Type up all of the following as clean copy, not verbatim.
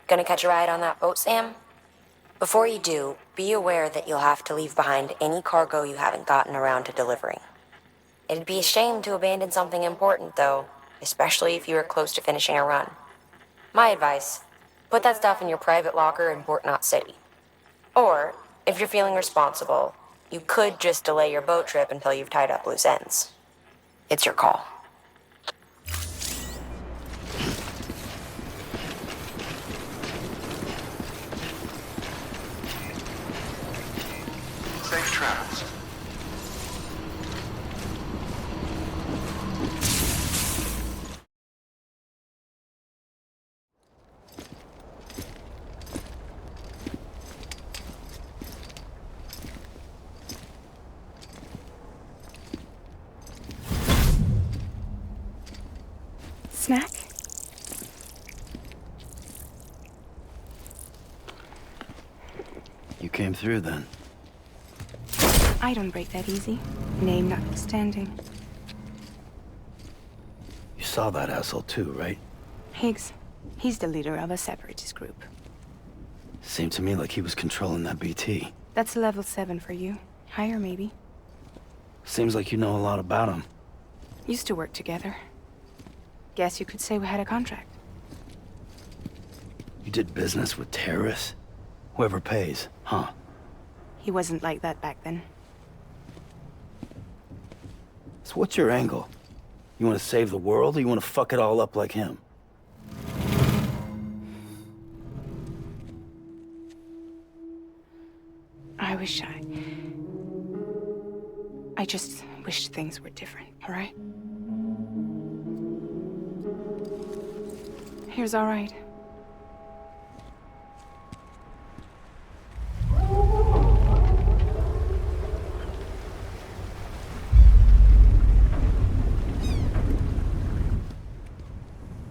Gonna catch a ride on that boat, Sam? Before you do, be aware that you'll have to leave behind any cargo you haven't gotten around to delivering. It'd be a shame to abandon something important, though, especially if you are close to finishing a run. My advice, put that stuff in your private locker in Port Knot City. Or, if you're feeling responsible, you could just delay your boat trip until you've tied up loose ends. It's your call. Safe travels. Snack? You came through then. I don't break that easy. Name notwithstanding. You saw that asshole too, right? Higgs. He's the leader of a separatist group. Seemed to me like he was controlling that BT. That's level 7 for you. Higher, maybe. Seems like you know a lot about him. Used to work together. Guess you could say we had a contract. You did business with terrorists? Whoever pays, huh? He wasn't like that back then. So what's your angle? You want to save the world, or you want to fuck it all up like him? I just wish things were different, all right? Here's all right.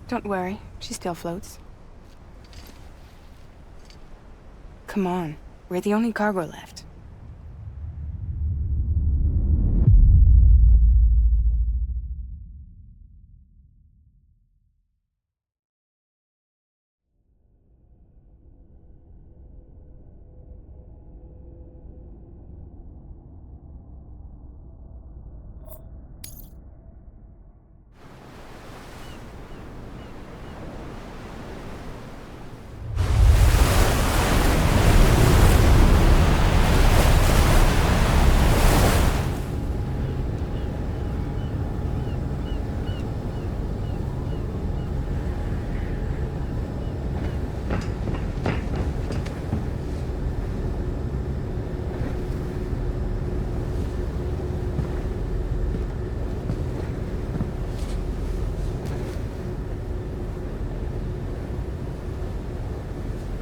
Don't worry, she still floats. Come on, we're the only cargo left.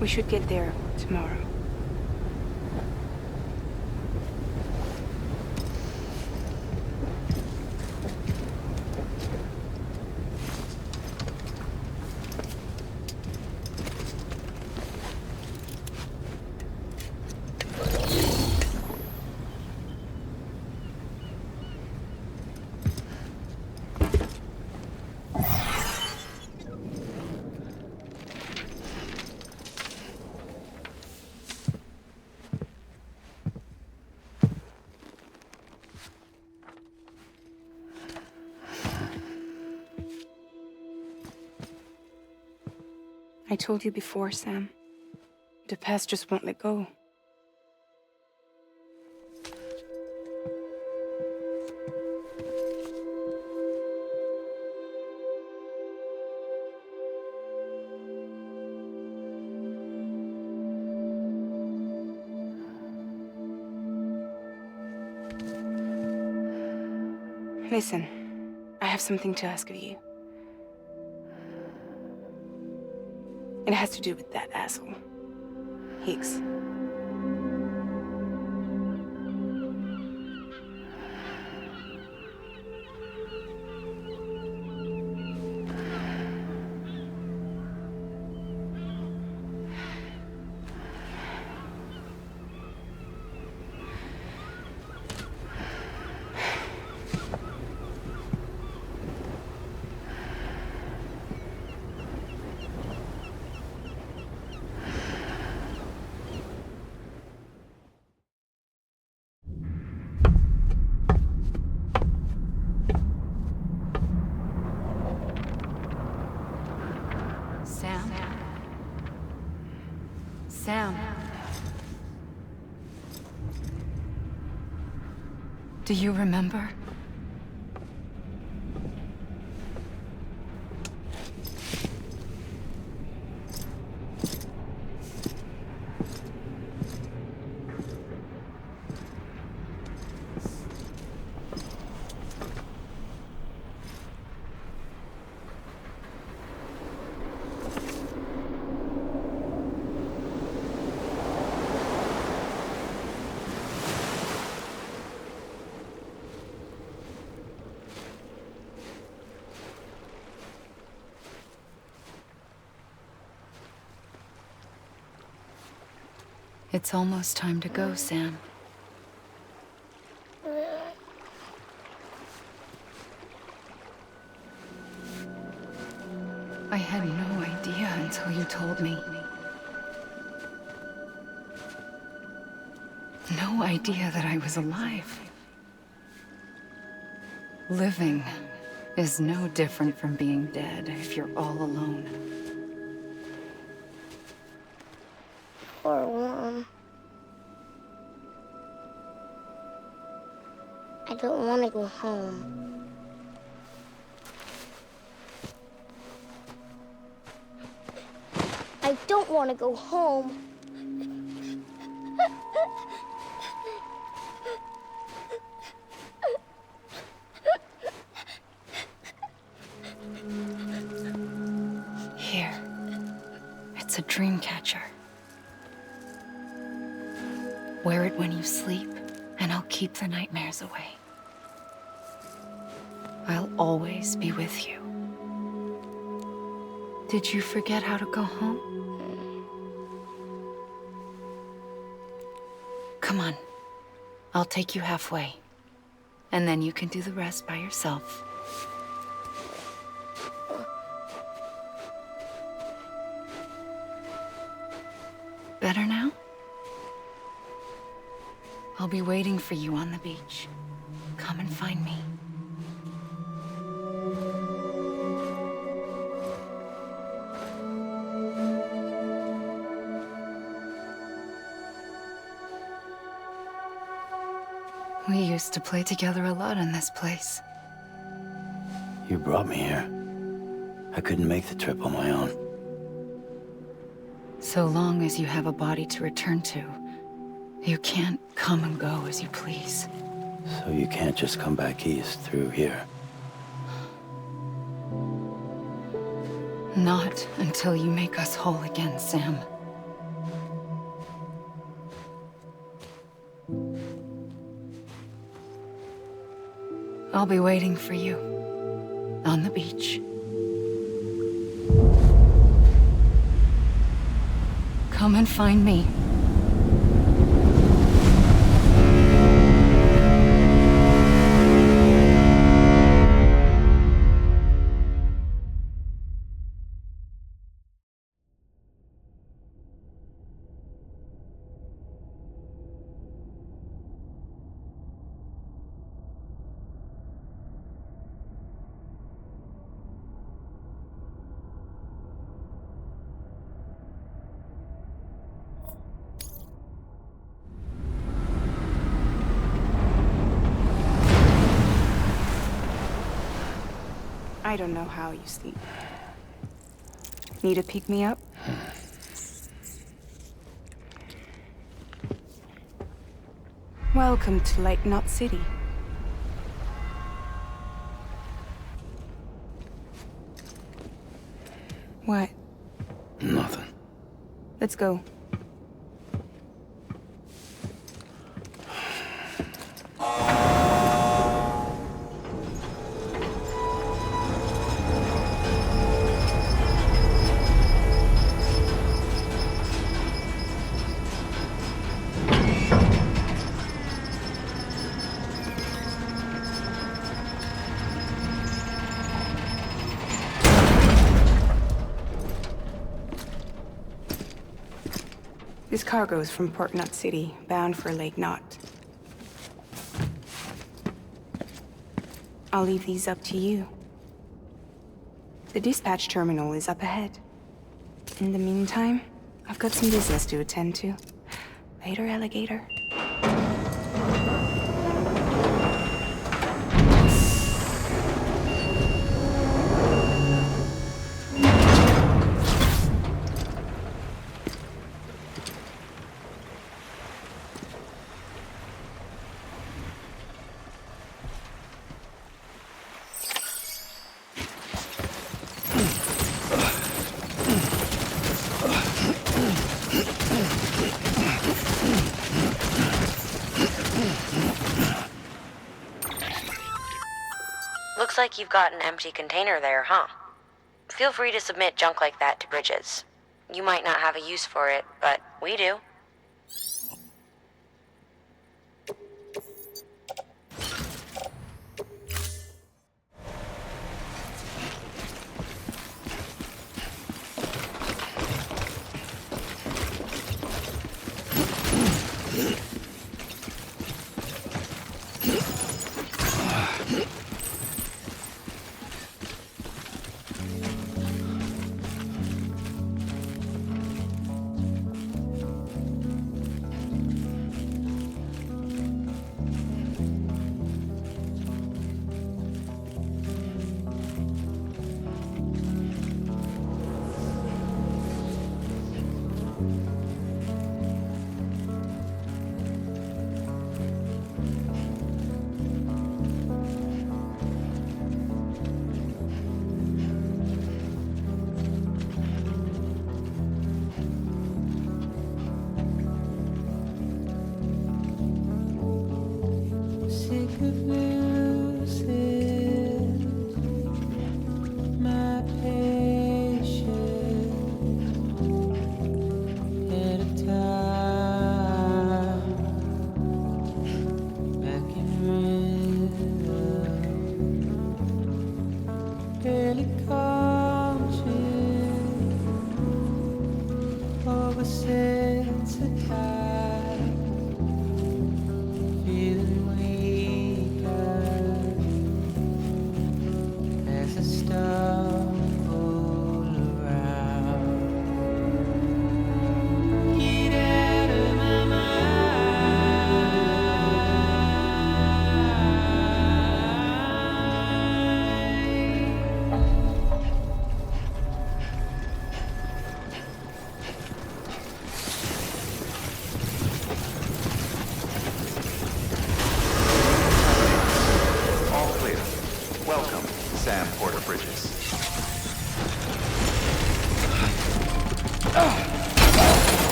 We should get there tomorrow. I told you before, Sam. The past just won't let go. Listen, I have something to ask of you. It has to do with that asshole, Higgs. Sam. Do you remember? It's almost time to go, Sam. I had no idea until you told me. No idea that I was alive. Living is no different from being dead if you're all alone. Or warm. I don't want to go home. I don't want to go home. Here. It's a dream catcher. Wear it when you sleep, and I'll keep the nightmares away. I'll always be with you. Did you forget how to go home? Come on. I'll take you halfway. And then you can do the rest by yourself. Better now? I'll be waiting for you on the beach. Come and find me. We used to play together a lot in this place. You brought me here. I couldn't make the trip on my own. So long as you have a body to return to, you can't come and go as you please. So you can't just come back east through here? Not until you make us whole again, Sam. I'll be waiting for you on the beach. Come and find me. I don't know how you sleep. Need to pick me up? Welcome to Lake Knot City. What? Nothing. Let's go. This cargo is from Port Knot City, bound for Lake Knot. I'll leave these up to you. The dispatch terminal is up ahead. In the meantime, I've got some business to attend to. Later, alligator. Looks like you've got an empty container there, huh? Feel free to submit junk like that to Bridges. You might not have a use for it, but we do.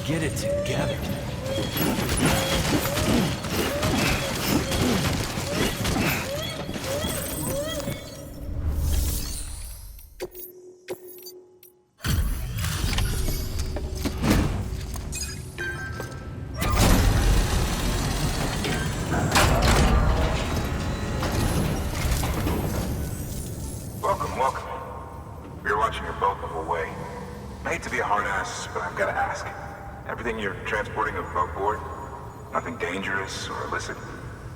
Get it together. Welcome. We were watching your boat move away. I hate to be a hard ass, but I've got to ask. Everything you're transporting above board? Nothing dangerous or illicit?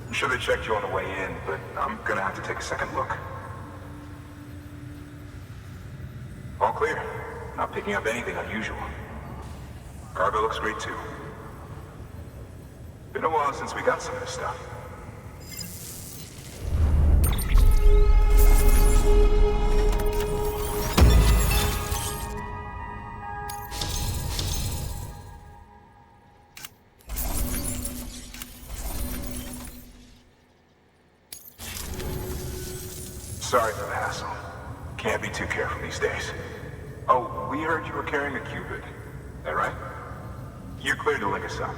I'm sure they checked you on the way in, but I'm gonna have to take a second look. All clear. Not picking up anything unusual. Cargo looks great too. Been a while since we got some of this stuff. Sorry for the hassle. Can't be too careful these days. Oh, we heard you were carrying a Cupid. That right? You're clear to link us up.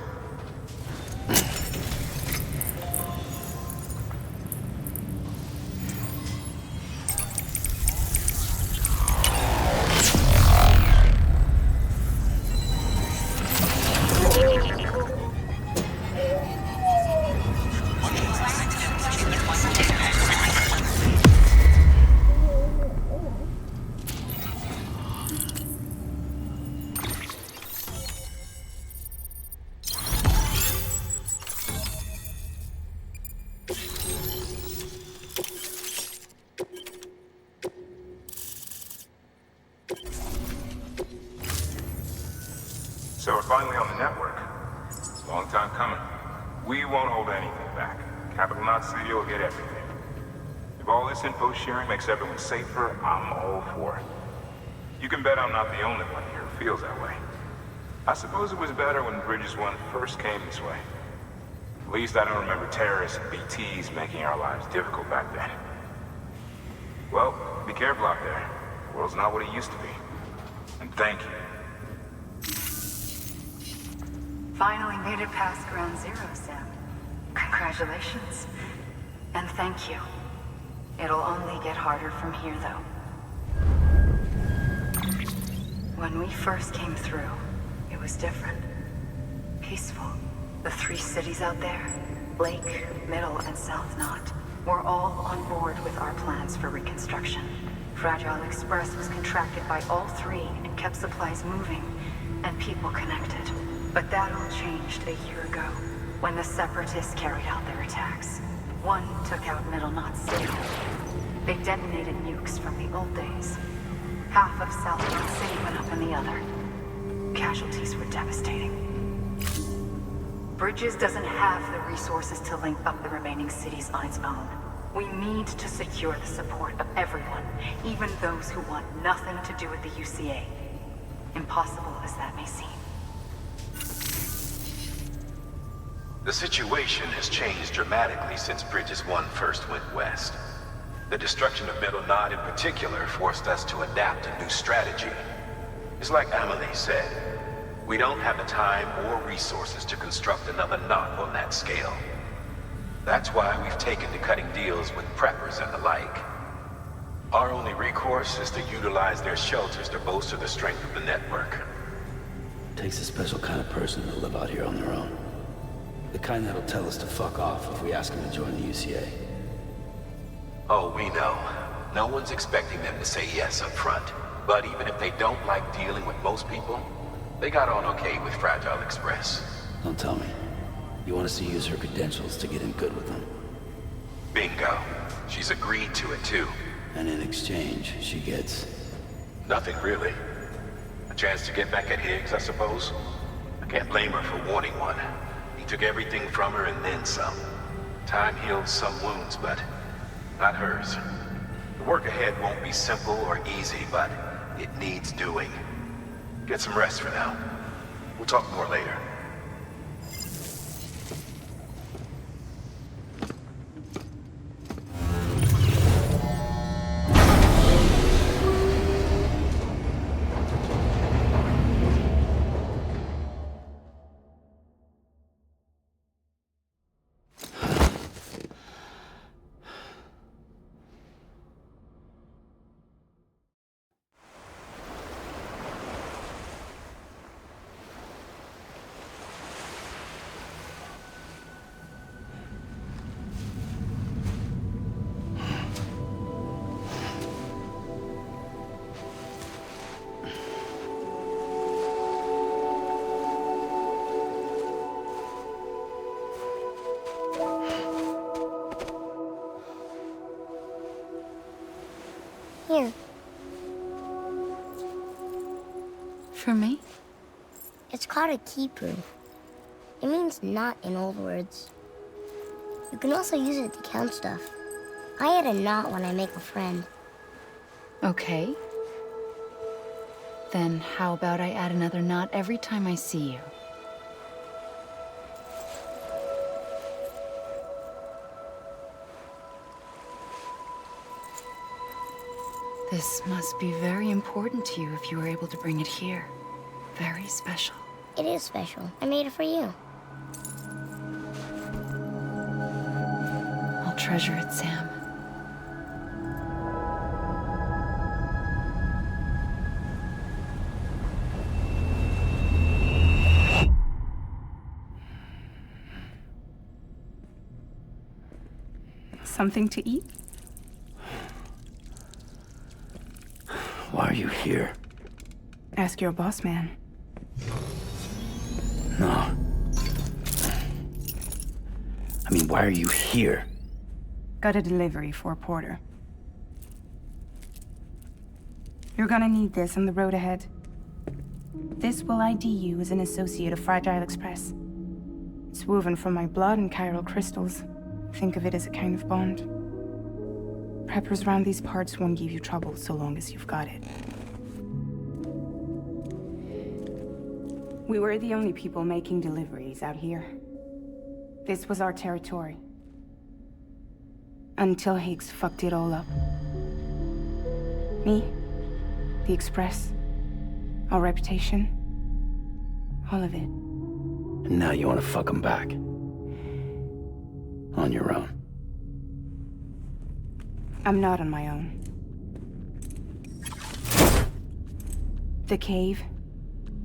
So we're finally on the network. Long time coming. We won't hold anything back. Capital Knot City will get everything. If all this info sharing makes everyone safer, I'm all for it. You can bet I'm not the only one here who feels that way. I suppose it was better when Bridges 1 first came this way. At least I don't remember terrorists and BTs making our lives difficult back then. Well, be careful out there. The world's not what it used to be. And thank you. Finally made it past Ground Zero, Sam. Congratulations. And thank you. It'll only get harder from here, though. When we first came through, it was different. Peaceful. The 3 cities out there, Lake, Middle, and South Knot, were all on board with our plans for reconstruction. Fragile Express was contracted by all 3 and kept supplies moving and people connected. But that all changed a year ago, when the Separatists carried out their attacks. One took out Middle Knot City. They detonated nukes from the old days. Half of South Knot City went up in the other. Casualties were devastating. Bridges doesn't have the resources to link up the remaining cities on its own. We need to secure the support of everyone, even those who want nothing to do with the UCA. Impossible as that may seem. The situation has changed dramatically since Bridges 1 first went west. The destruction of Middle Knot in particular forced us to adapt a new strategy. It's like Amelie said, we don't have the time or resources to construct another knot on that scale. That's why we've taken to cutting deals with preppers and the like. Our only recourse is to utilize their shelters to bolster the strength of the network. Takes a special kind of person to live out here on their own. The kind that'll tell us to fuck off if we ask them to join the UCA. Oh, we know. No one's expecting them to say yes up front. But even if they don't like dealing with most people, they got on okay with Fragile Express. Don't tell me. You want us to use her credentials to get in good with them? Bingo. She's agreed to it too. And in exchange, she gets... Nothing really. A chance to get back at Higgs, I suppose? I can't blame her for wanting one. He took everything from her and then some. Time heals some wounds, but not hers. The work ahead won't be simple or easy, but it needs doing. Get some rest for now. We'll talk more later. Here. For me? It's called a keeper. It means knot in old words. You can also use it to count stuff. I add a knot when I make a friend. Okay. Then how about I add another knot every time I see you? This must be very important to you if you were able to bring it here. Very special. It is special. I made it for you. I'll treasure it, Sam. Something to eat? Why are you here? Ask your boss man. No. I mean, why are you here? Got a delivery for Porter. You're gonna need this on the road ahead. This will ID you as an associate of Fragile Express. It's woven from my blood and chiral crystals. Think of it as a kind of bond. Preppers around these parts won't give you trouble so long as you've got it. We were the only people making deliveries out here. This was our territory. Until Higgs fucked it all up. Me, the Express, our reputation, all of it. And now you want to fuck him back. On your own. I'm not on my own. The cave,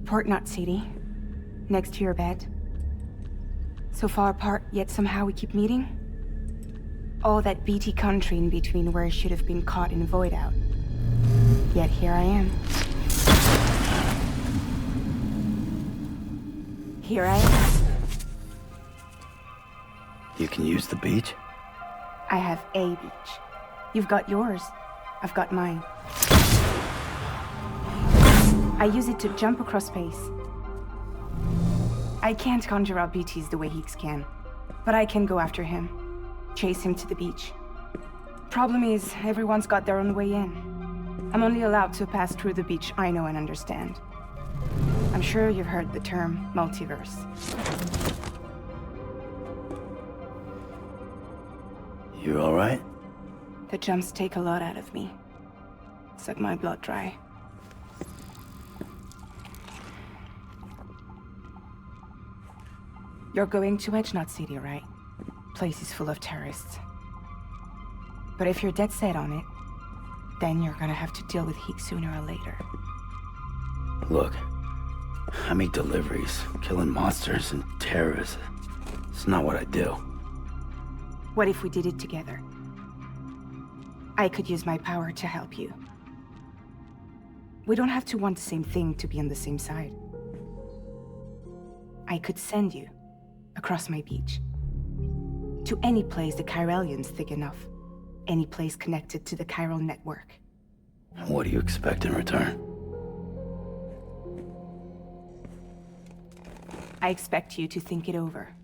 Port Knot City, next to your bed. So far apart, yet somehow we keep meeting. All that BT country in between where I should have been caught in void out. Yet here I am. Here I am. You can use the beach? I have a beach. You've got yours. I've got mine. I use it to jump across space. I can't conjure up BTs the way Higgs can, but I can go after him, chase him to the beach. Problem is, everyone's got their own way in. I'm only allowed to pass through the beach I know and understand. I'm sure you've heard the term multiverse. You all right? The jumps take a lot out of me. Suck my blood dry. You're going to Edge Knot City, right? Place is full of terrorists. But if you're dead set on it, then you're gonna have to deal with Higgs sooner or later. Look, I make deliveries, killing monsters and terrorists. It's not what I do. What if we did it together? I could use my power to help you. We don't have to want the same thing to be on the same side. I could send you across my beach. To any place the Chiralian's thick enough. Any place connected to the chiral network. And what do you expect in return? I expect you to think it over.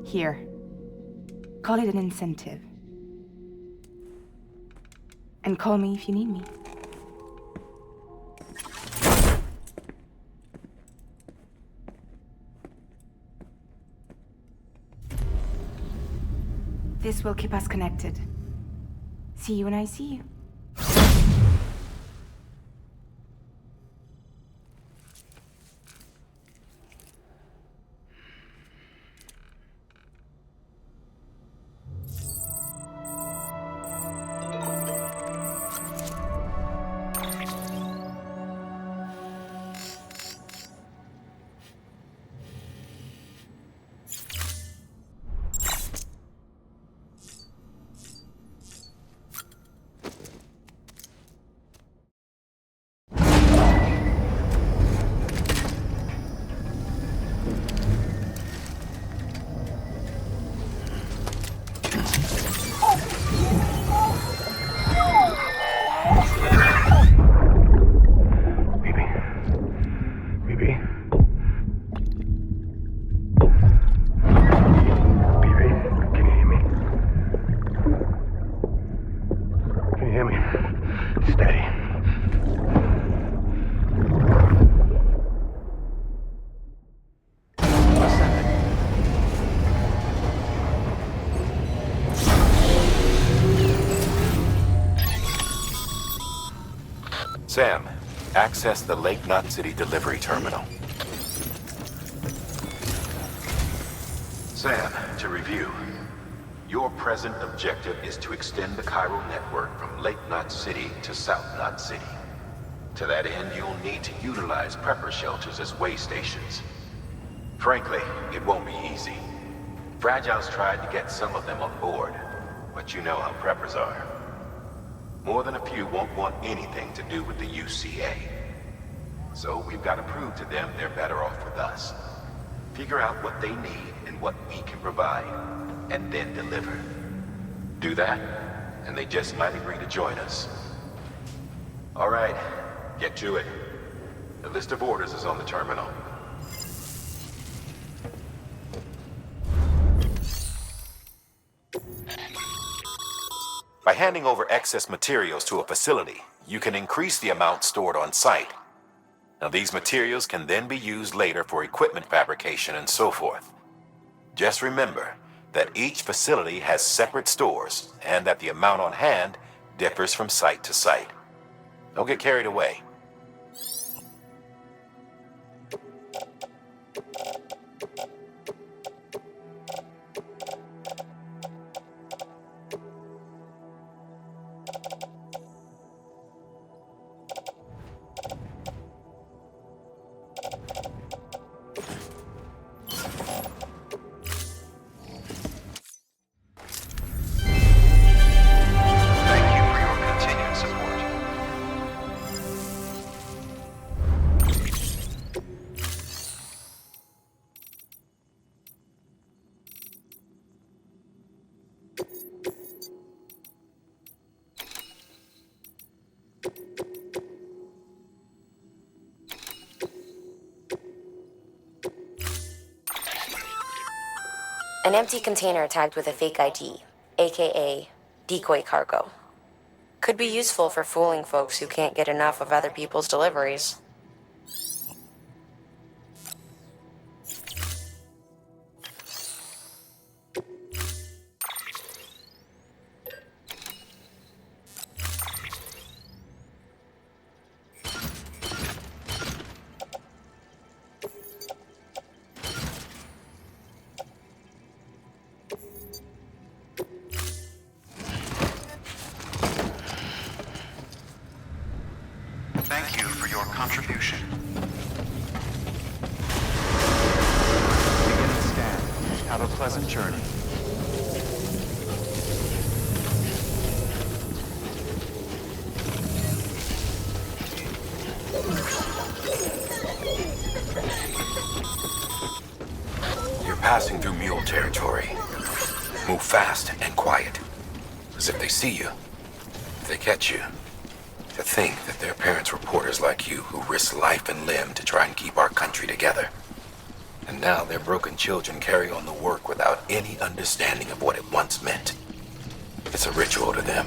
Here. Call it an incentive. And call me if you need me. This will keep us connected. See you when I see you. Sam, access the Lake Knot City delivery terminal. Sam, to review. Your present objective is to extend the chiral network from Lake Knot City to South Knot City. To that end, you'll need to utilize prepper shelters as way stations. Frankly, it won't be easy. Fragile's tried to get some of them on board, but you know how preppers are. More than a few won't want anything to do with the UCA. So we've got to prove to them they're better off with us. Figure out what they need and what we can provide, and then deliver. Do that, and they just might agree to join us. All right, get to it. The list of orders is on the terminal. By handing over excess materials to a facility, you can increase the amount stored on site. Now, these materials can then be used later for equipment fabrication and so forth. Just remember that each facility has separate stores and that the amount on hand differs from site to site. Don't get carried away. Thank you for your continued support. An empty container tagged with a fake ID, aka decoy cargo. Could be useful for fooling folks who can't get enough of other people's deliveries. Thank you for your contribution. Begin the scan. Have a pleasant journey. You're passing through mule territory. Move fast and quiet, as if they see you. If they catch you, to think that their parents were reporters like you who risked life and limb to try and keep our country together. And now their broken children carry on the work without any understanding of what it once meant. It's a ritual to them,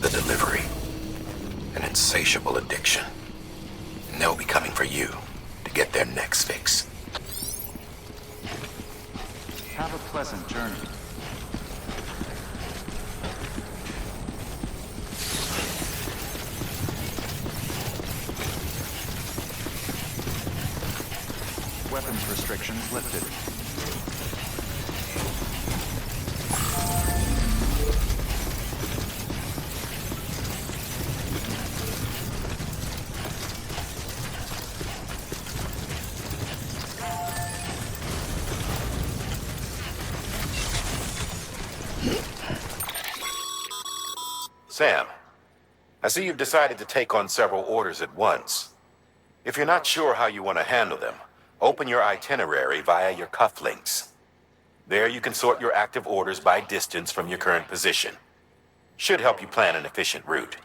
the delivery, an insatiable addiction. And they'll be coming for you to get their next fix. Have a pleasant journey. Weapons restrictions lifted. Sam, I see you've decided to take on several orders at once. If you're not sure how you want to handle them, open your itinerary via your cufflinks. There you can sort your active orders by distance from your current position. Should help you plan an efficient route.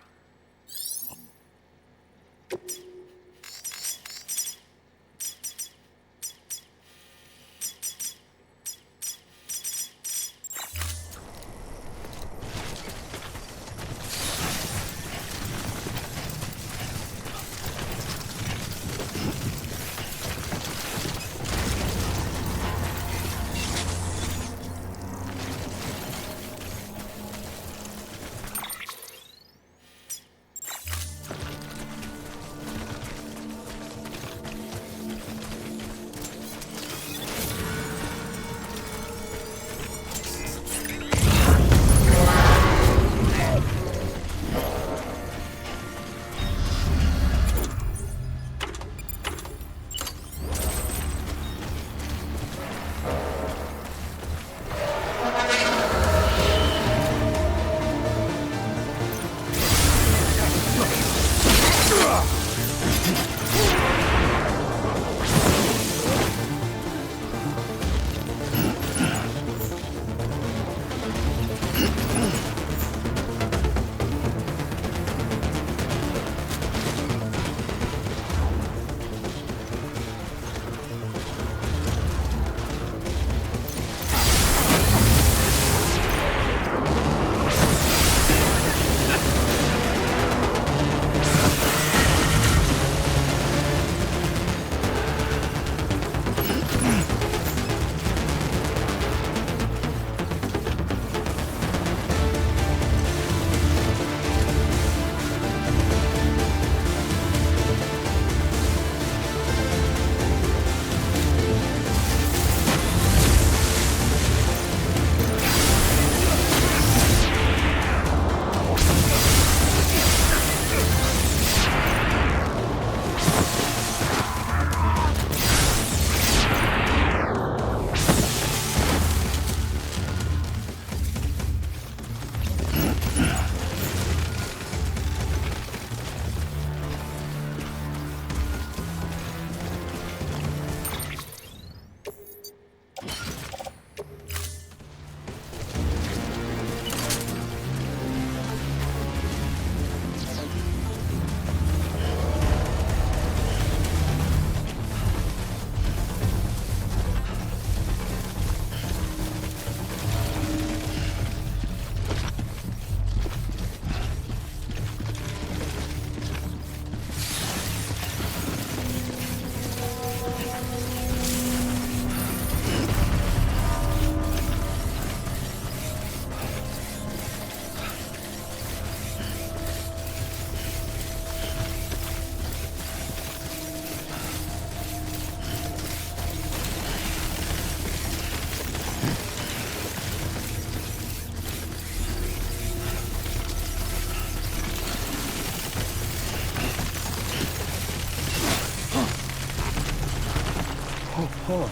Oh, hold on.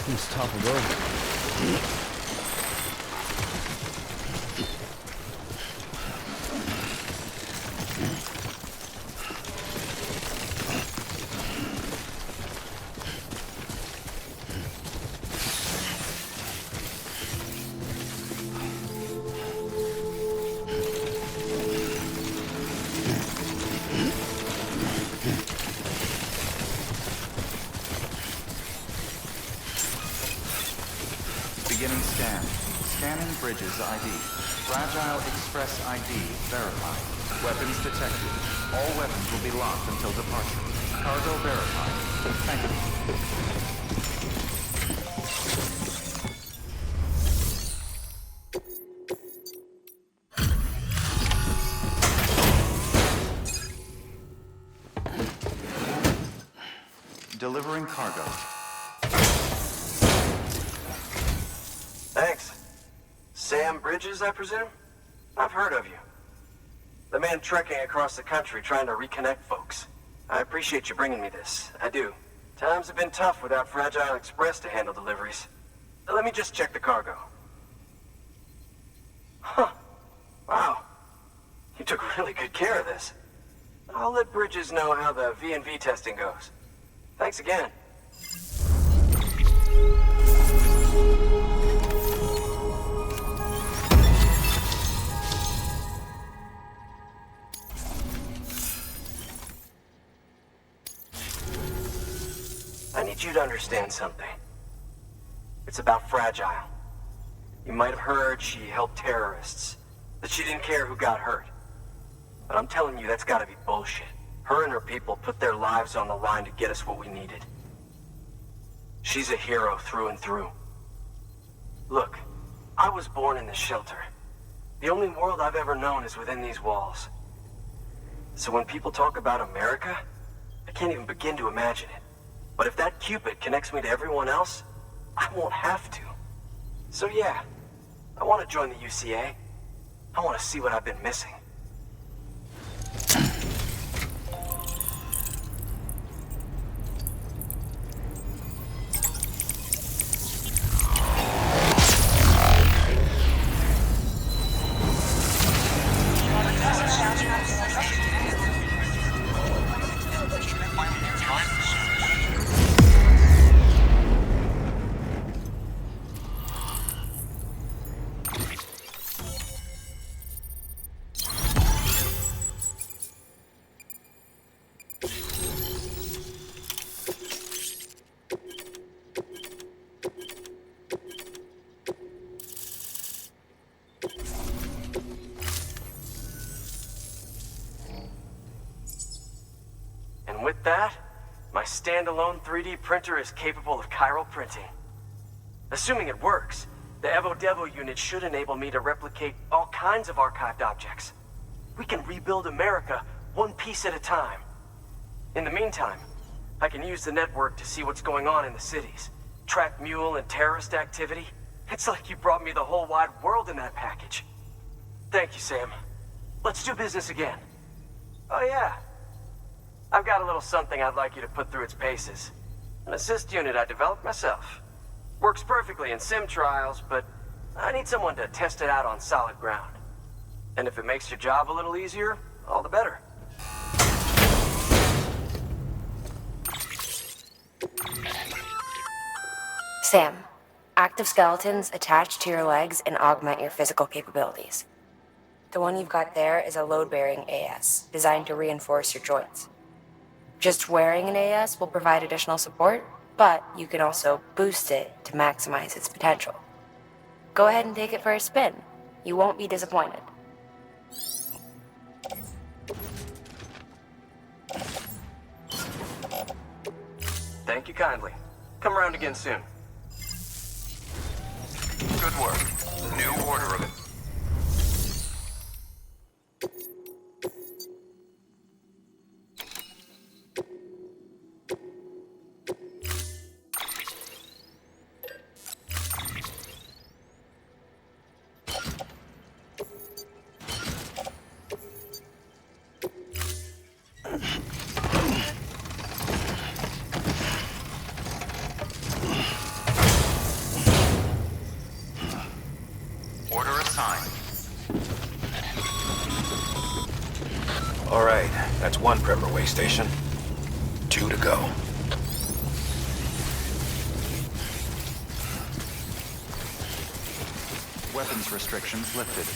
He's toppled over. Beginning scan. Scanning Bridges ID. Fragile Express ID verified. Weapons detected. All weapons will be locked until departure. Cargo verified. Thank you. Delivering cargo. Thanks. Sam Bridges, I presume? I've heard of you. The man trekking across the country trying to reconnect folks. I appreciate you bringing me this. I do. Times have been tough without Fragile Express to handle deliveries. Let me just check the cargo. Huh. Wow. You took really good care of this. I'll let Bridges know how the V&V testing goes. Thanks again. I need you to understand something. It's about Fragile. You might have heard she helped terrorists, that she didn't care who got hurt. But I'm telling you, that's gotta be bullshit. Her and her people put their lives on the line to get us what we needed. She's a hero through and through. Look, I was born in this shelter. The only world I've ever known is within these walls. So when people talk about America, I can't even begin to imagine it. But if that Cupid connects me to everyone else, I won't have to. So yeah, I want to join the UCA. I want to see what I've been missing. And with that, my standalone 3D printer is capable of chiral printing. Assuming it works, the Evo Devo unit should enable me to replicate all kinds of archived objects. We can rebuild America one piece at a time. In the meantime, I can use the network to see what's going on in the cities, track mule and terrorist activity. It's like you brought me the whole wide world in that package. Thank you, Sam. Let's do business again. Oh yeah. I've got a little something I'd like you to put through its paces. An assist unit I developed myself. Works perfectly in sim trials, but I need someone to test it out on solid ground. And if it makes your job a little easier, all the better. Sam, active skeletons attach to your legs and augment your physical capabilities. The one you've got there is a load-bearing AS, designed to reinforce your joints. Just wearing an AS will provide additional support, but you can also boost it to maximize its potential. Go ahead and take it for a spin. You won't be disappointed. Thank you kindly. Come around again soon. Good work. New order of it. That's one prepper way station. 2 to go. Weapons restrictions lifted.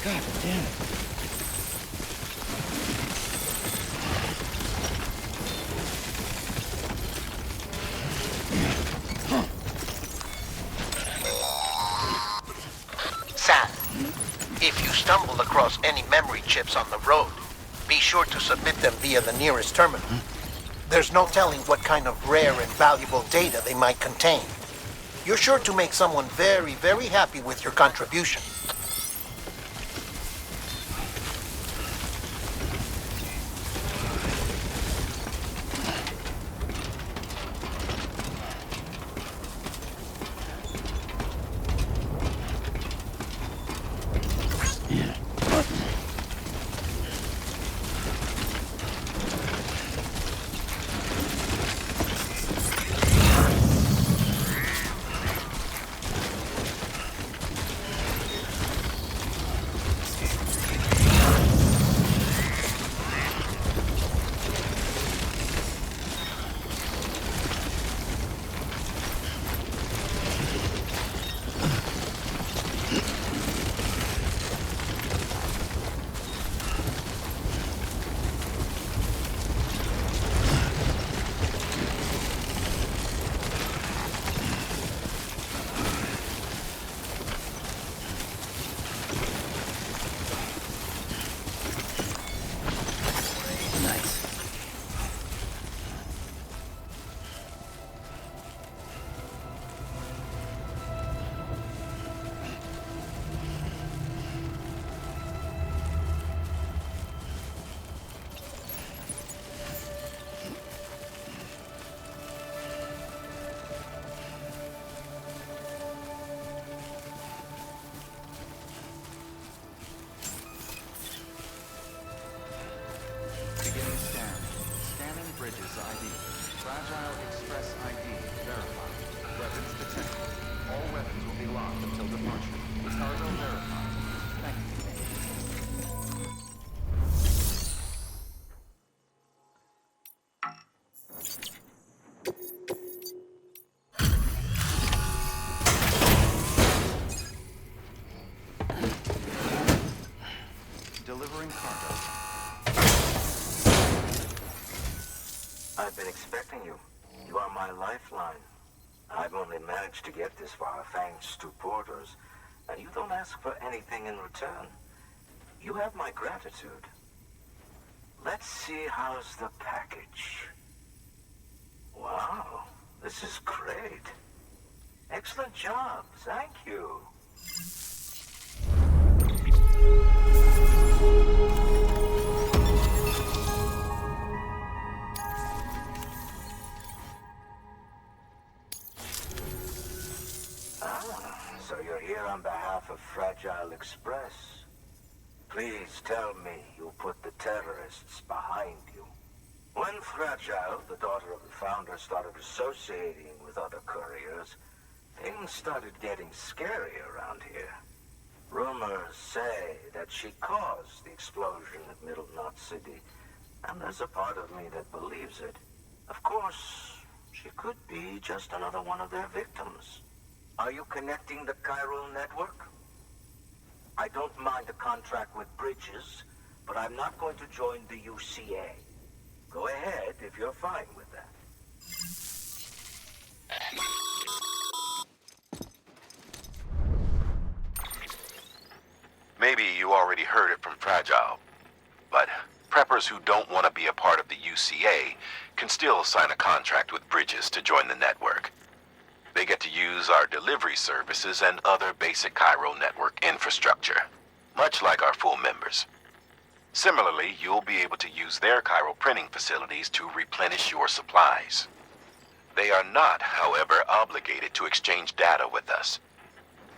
God damn it. Sam, if you stumble across any memory chips on the road, be sure to submit them via the nearest terminal. There's no telling what kind of rare and valuable data they might contain. You're sure to make someone very, very happy with your contribution. I've been expecting you. You are my lifeline. I've only managed to get this far thanks to Porters, and you don't ask for anything in return. You have my gratitude. Let's see, how's the package? Wow, this is great. Excellent job, thank you. So you're here on behalf of Fragile Express. Please tell me you put the terrorists behind you. When Fragile, the daughter of the founder, started associating with other couriers, things started getting scary around here. Rumors say that she caused the explosion at Middle Knot City, and there's a part of me that believes it. Of course, she could be just another one of their victims. Are you connecting the chiral network? I don't mind a contract with Bridges, but I'm not going to join the UCA. Go ahead if you're fine with that. Maybe you already heard it from Fragile, but preppers who don't want to be a part of the UCA can still sign a contract with Bridges to join the network. They get to use our delivery services and other basic chiral network infrastructure, much like our full members. Similarly, you'll be able to use their chiral printing facilities to replenish your supplies. They are not, however, obligated to exchange data with us.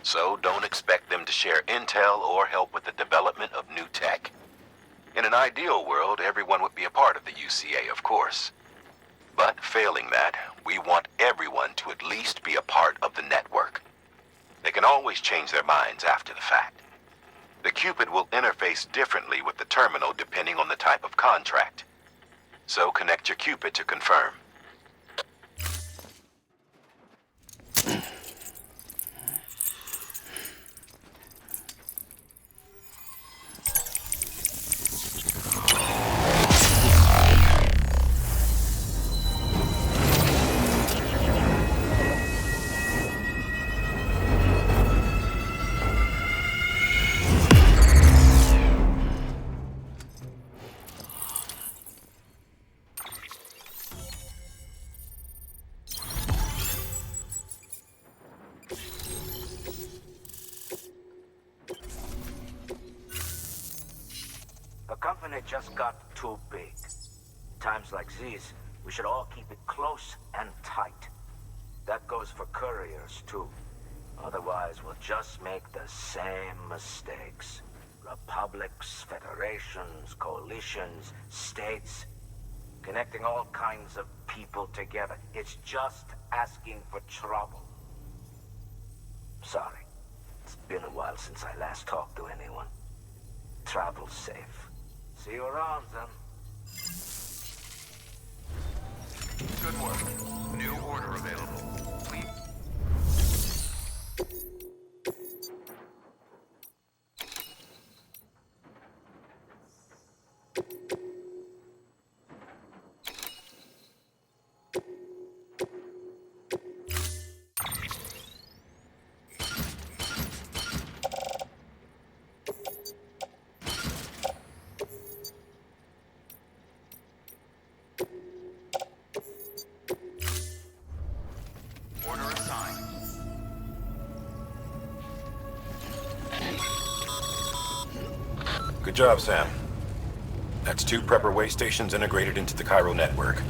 So don't expect them to share intel or help with the development of new tech. In an ideal world, everyone would be a part of the UCA, of course. But failing that, we want everyone to at least be a part of the network. They can always change their minds after the fact. The Cupid will interface differently with the terminal depending on the type of contract. So connect your Cupid to confirm. The company just got too big. Times like these, we should all keep it close and tight. That goes for couriers, too. Otherwise, we'll just make the same mistakes. Republics, federations, coalitions, states, connecting all kinds of people together. It's just asking for trouble. Sorry. It's been a while since I last talked to anyone. Travel safe. See you around, then. Good work. New order available. Please. Order assigned. Good job, Sam. That's 2 prepper way stations integrated into the chiral network.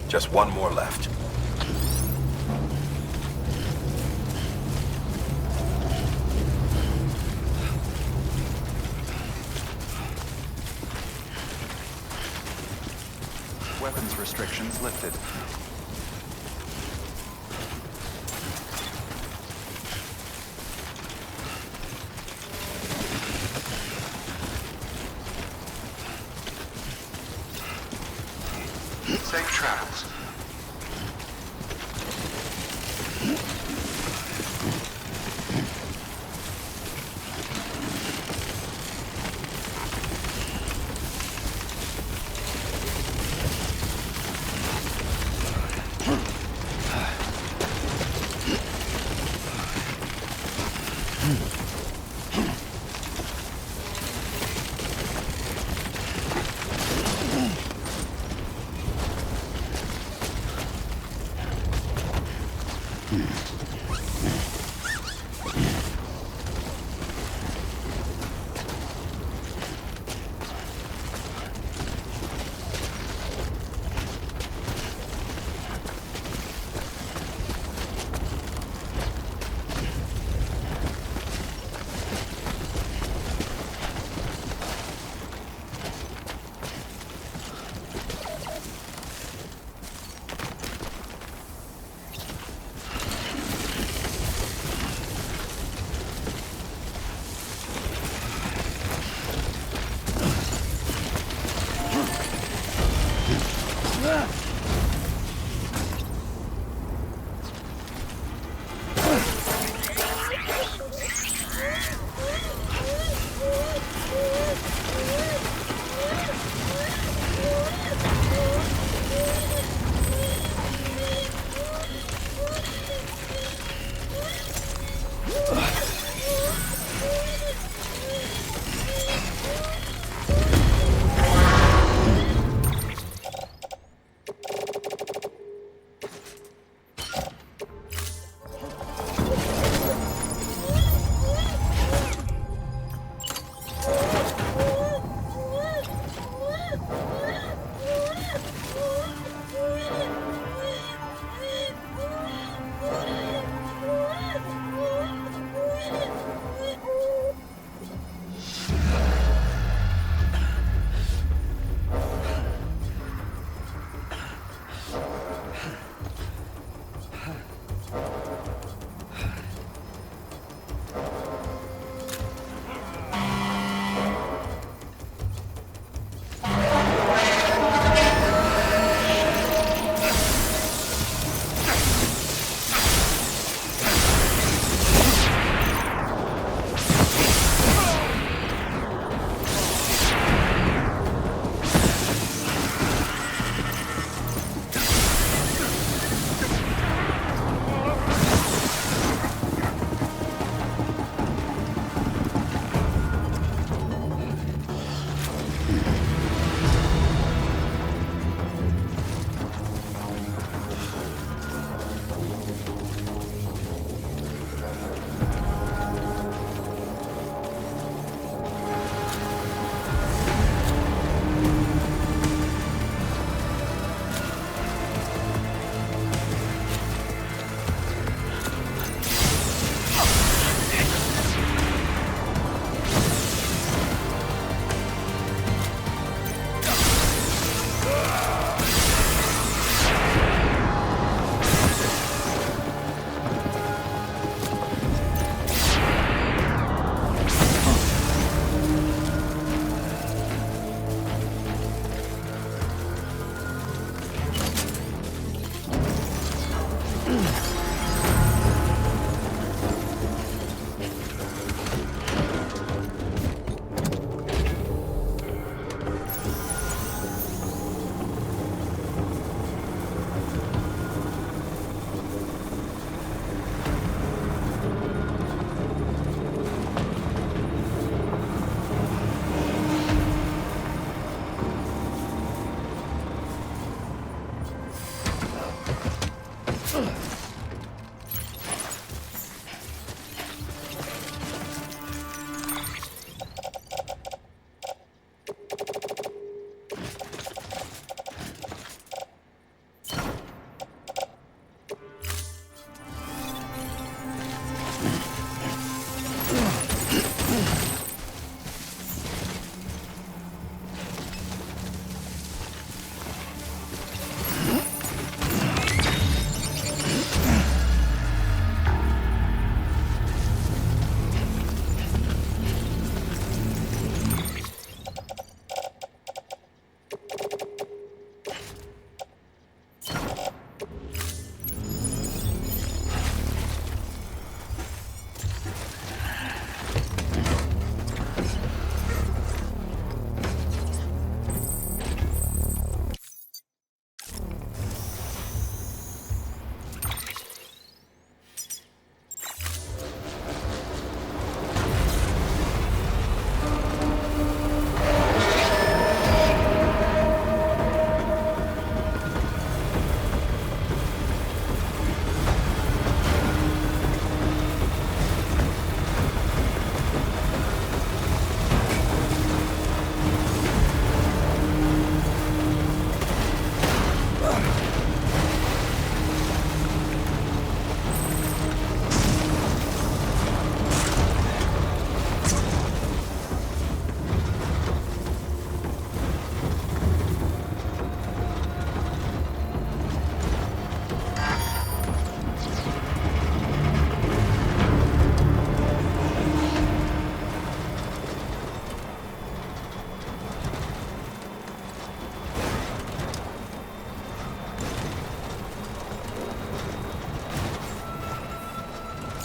Just 1 more left. Weapons restrictions lifted. Safe travels.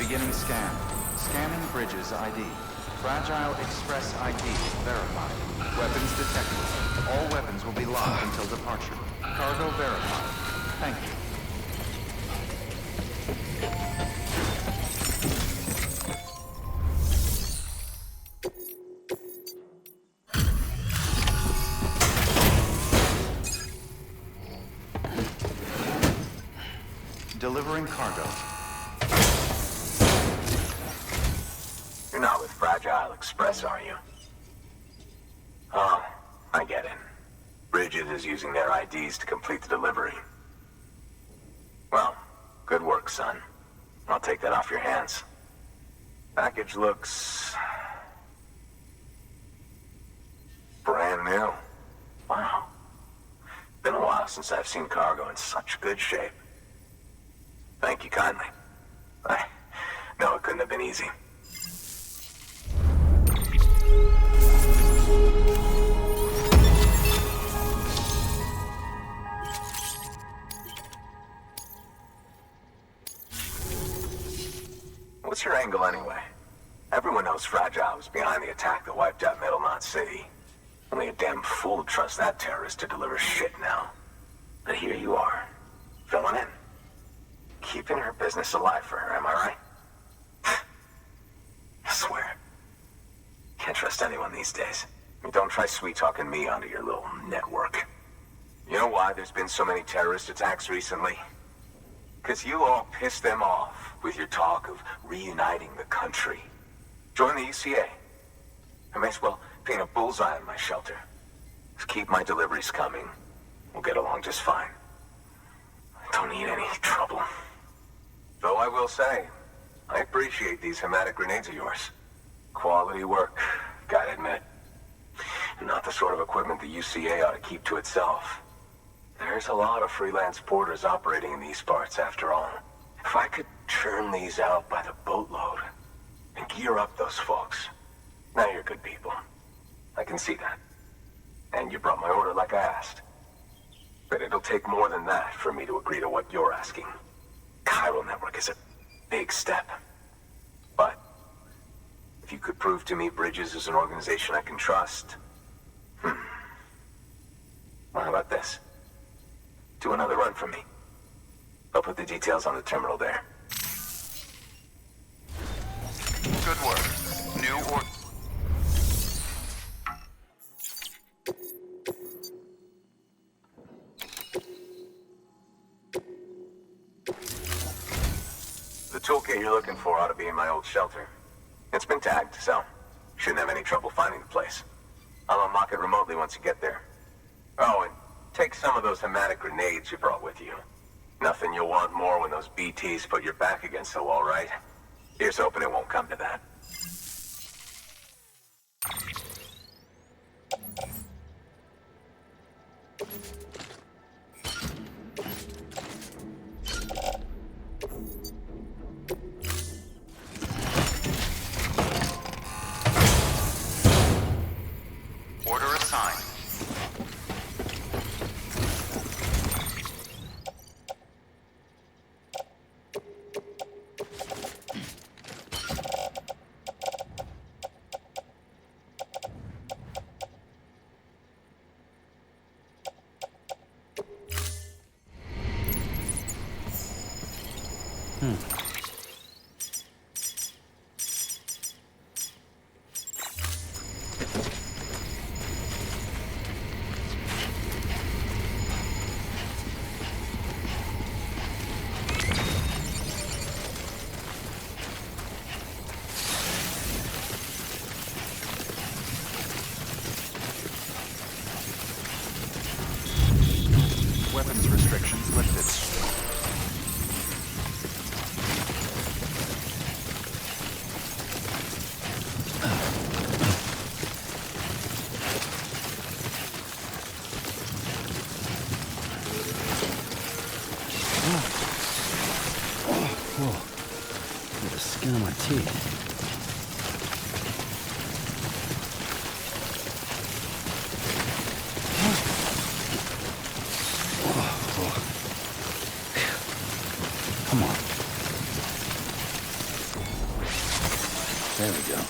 Beginning scan. Scanning Bridges ID. Fragile Express ID verified. Weapons detected. All weapons will be locked until departure. Cargo verified. Thank you. Delivering cargo. You're not with Fragile Express, are you? Oh, I get it. Bridget is using their IDs to complete the delivery. Well, good work, son. I'll take that off your hands. Package looks... brand new. Wow. Been a while since I've seen cargo in such good shape. Thank you kindly. I know it couldn't have been easy. What's your angle anyway? Everyone knows Fragile was behind the attack that wiped out Middle Knot City. Only a damn fool would trust that terrorist to deliver shit now. But here you are, filling in. Keeping her business alive for her, am I right? I swear. Can't trust anyone these days. And don't try sweet-talking me onto your little network. You know why there's been so many terrorist attacks recently? Because you all pissed them off with your talk of reuniting the country. Join the UCA. I may as well paint a bullseye on my shelter. Just keep my deliveries coming. We'll get along just fine. I don't need any trouble. Though I will say, I appreciate these hematic grenades of yours. Quality work, gotta admit. Not the sort of equipment the UCA ought to keep to itself. There's a lot of freelance porters operating in these parts, after all. If I could churn these out by the boatload and gear up those folks. Now you're good people. I can see that. And you brought my order like I asked. But it'll take more than that for me to agree to what you're asking. Chiral Network is a big step. But if you could prove to me Bridges is an organization I can trust... Well, how about this? Do another run for me. I'll put the details on the terminal there. Good work. New or... The toolkit you're looking for ought to be in my old shelter. It's been tagged, so shouldn't have any trouble finding the place. I'll unlock it remotely once you get there. Oh, and take some of those hematic grenades you brought with you. Nothing you'll want more when those BTs put your back against the wall, right? Here's hoping it won't come to that. Order assigned. Weapons restrictions lifted. Whoa. Look at the skin on my teeth. Come on. There we go.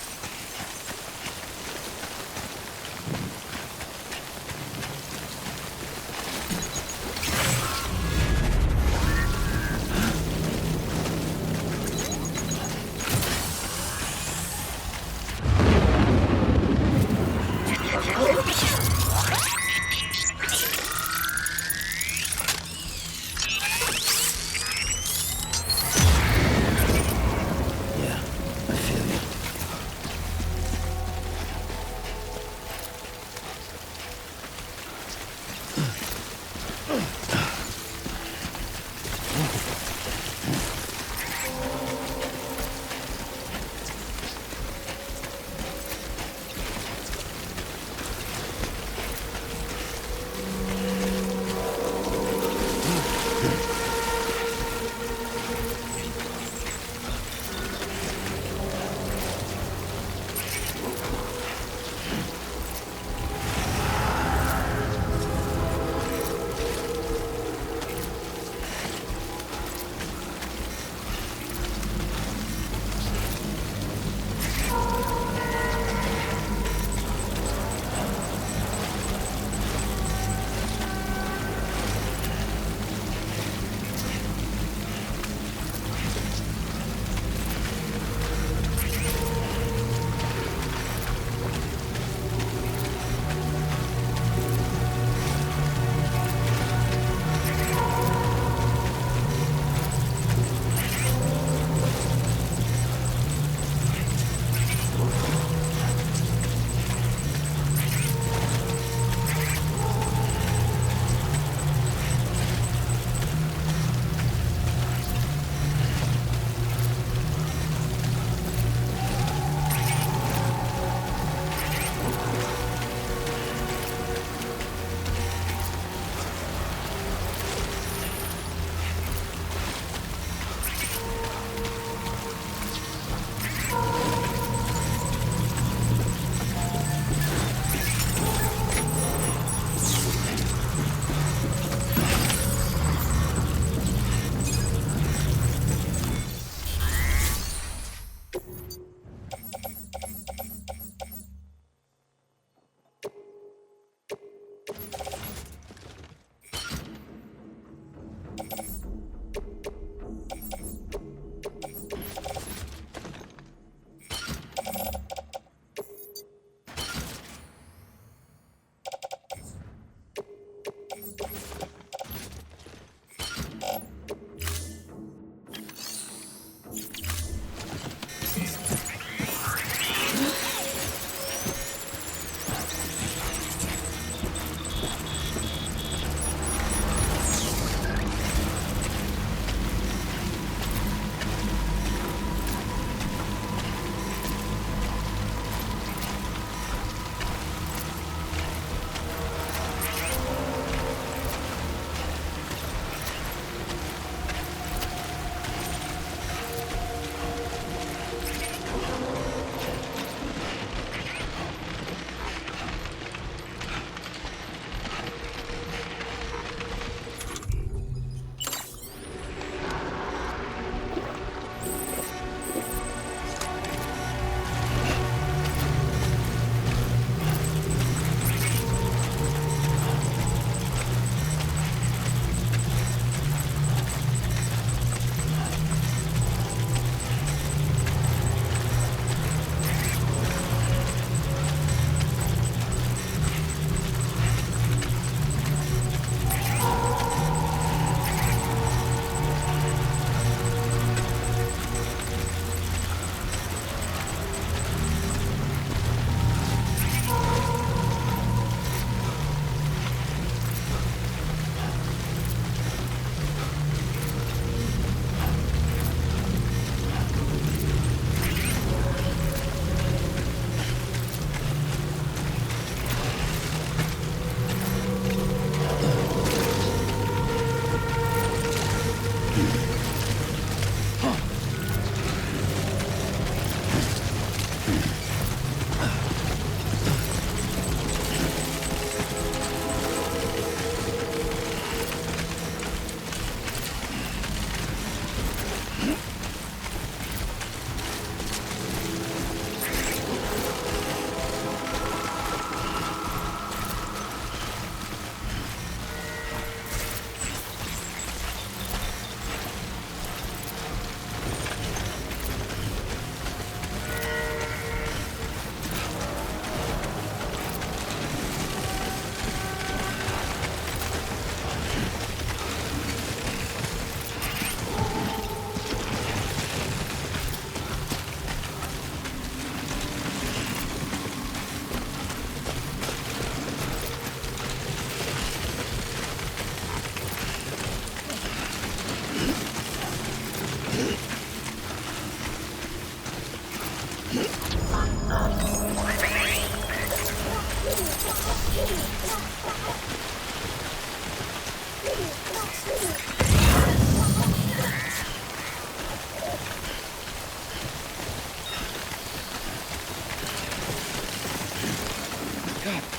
God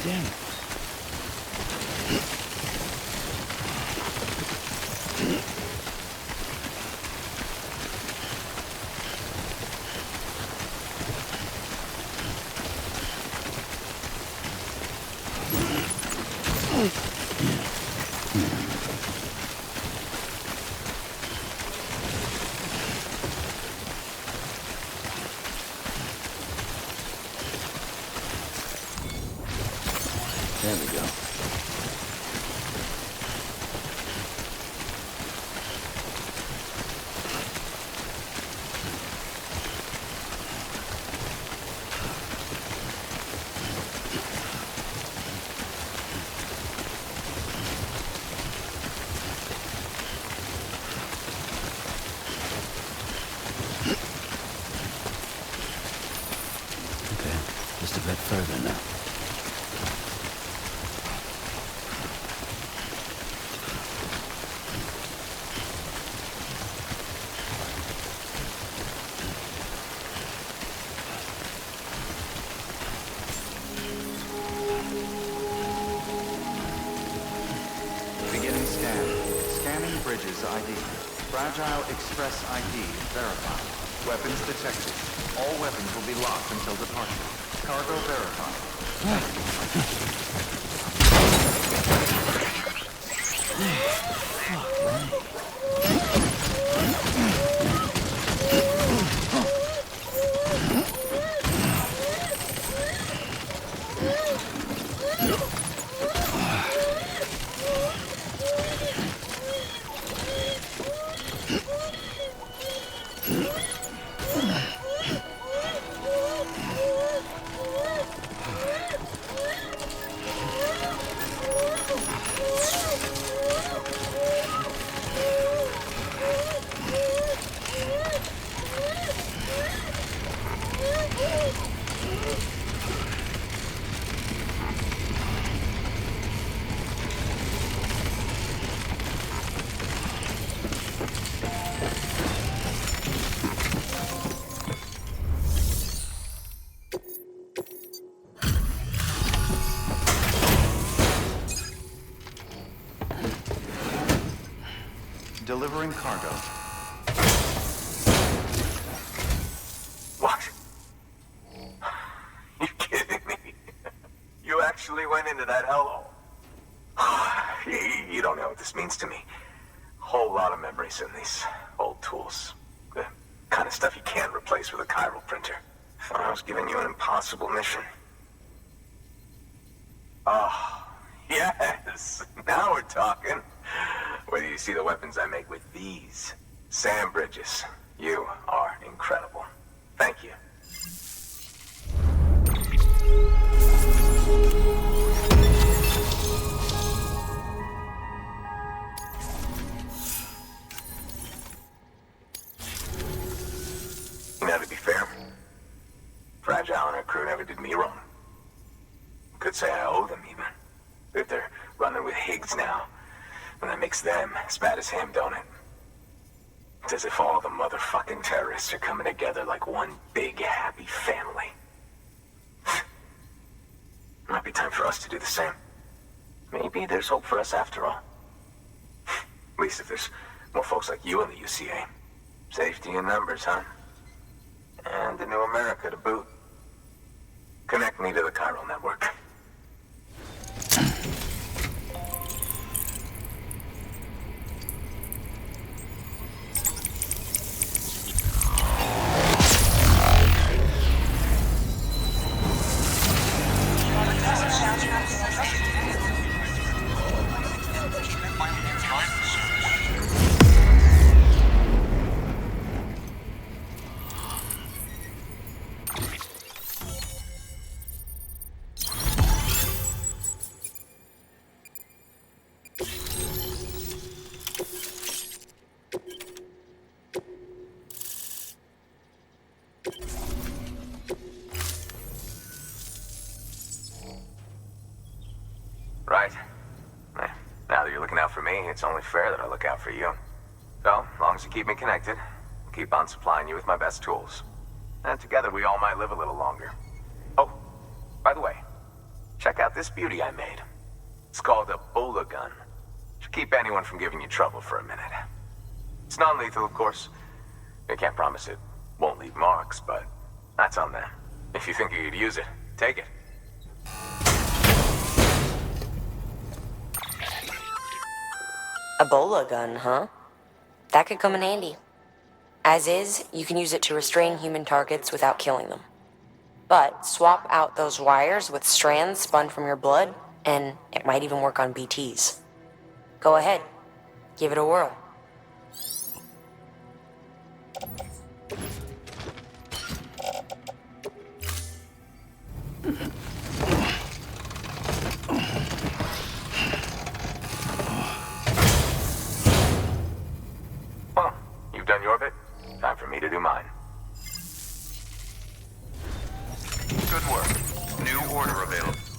damn it. There we go. Okay, just a bit further now. Beginning scan. Scanning bridges ID. Fragile Express ID verified. Weapons detected. All weapons will be locked until departure. Cargo verified. Delivering cargo. What? You kidding me? You actually went into that hellhole? You don't know what this means to me. Whole lot of memories in these old tools. The kind of stuff you can't replace with a chiral printer. Thought I was giving you an impossible mission. Oh, yes. Now we're talking. Where do you see the weapons I make with these? Sam Bridges, you are incredible. Thank you. Now, to be fair, Fragile and her crew never did me wrong. Could say I owe them, even. If they're running with Higgs now, and that makes them as bad as him, don't it? It's as if all the motherfucking terrorists are coming together like one big, happy family. Might be time for us to do the same. Maybe there's hope for us after all. At least if there's more folks like you in the UCA. Safety in numbers, huh? And the new America to boot. Connect me to the chiral network. me, it's only fair that I look out for you. So, as long as you keep me connected, I'll keep on supplying you with my best tools. And together we all might live a little longer. Oh, by the way, check out this beauty I made. It's called a Bola gun. Should keep anyone from giving you trouble for a minute. It's non-lethal, of course. I can't promise it won't leave marks, but that's on them. If you think you could use it, take it. A Bola gun, huh? That could come in handy. As is, you can use it to restrain human targets without killing them. But swap out those wires with strands spun from your blood, and it might even work on BTs. Go ahead, give it a whirl. Well, you've done your bit. Time for me to do mine. Good work. New order available.